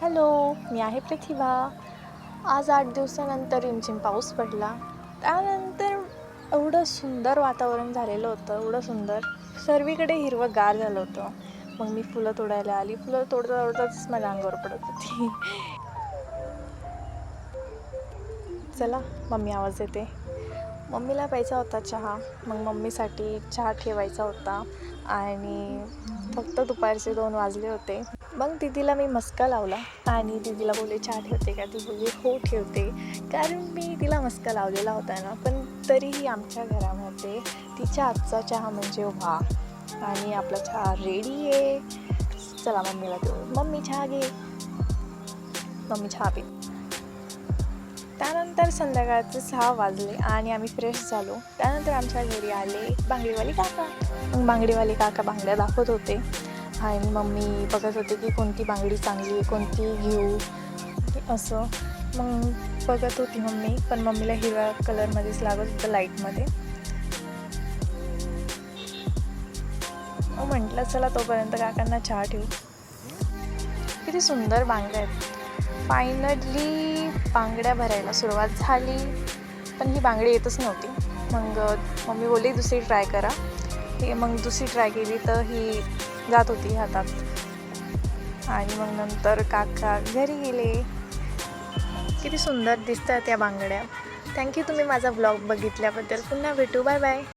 Hello, मी आहे प्रतिभा. आज 8 दिवसानंतर रिमझिम पाऊस पडला. त्यानंतर एवढं सुंदर वातावरण झालेलं होतं, एवढं सुंदर. सर्वीकडे हिरवंगार झालं होतं. मग मी फुलं तोडायला आली. फुलं तोडता तोडताच माझ्या अंगावर पडत होती. चला, मम्मी आवाज देते. मम्मीला प्यायचा होता चहा. मग मम्मीसाठी चहा ठेवायचा होता आणि फक्त दुपारचे 2 वाजले होते. मग दीदीला मी मस्का लावला आणि दीदीला बोलले चहा ठेवते का? ती बोलली हो ठेवते. कारण मी तिला मस्का लावलेला होता ना, पण तरीही आमच्या घरामध्ये तिच्या हातचा चहा म्हणजे वाह. आणि आपला चहा रेडी आहे. चला मम्मीला देऊ. मम्मी चहा घे. मम्मी चहा पी. त्यानंतर संध्याकाळचे 6 वाजले आणि आम्ही फ्रेश झालो. त्यानंतर आमच्या घरी आले बांगडीवाली काका. मग बांगडीवाले काका बांगड्या दाखवत होते आणि मम्मी बघत होते की कोणती बांगडी चांगली आहे, कोणती घेऊ असं. मग बघत होती मम्मी, पण मम्मीला हिरव्या कलरमध्येच लागत होतं, लाईटमध्ये. मग म्हटलं चला तोपर्यंत काकांना चहा ठेवू. किती सुंदर बांगड्या आहेत. फायनली बांगड्या भरायला सुरुवात झाली, पण ही बांगडी येतच नव्हती. मग मम्मी बोलली दुसरी ट्राय करा. मग दुसरी ट्राय केली तर ही जात होती हातात. आणि मग नंतर काका घरी गेले. किती सुंदर दिसतात त्या बांगड्या. थँक्यू तुम्ही माझा व्लॉग बघितल्याबद्दल. पुन्हा भेटू. Bye bye.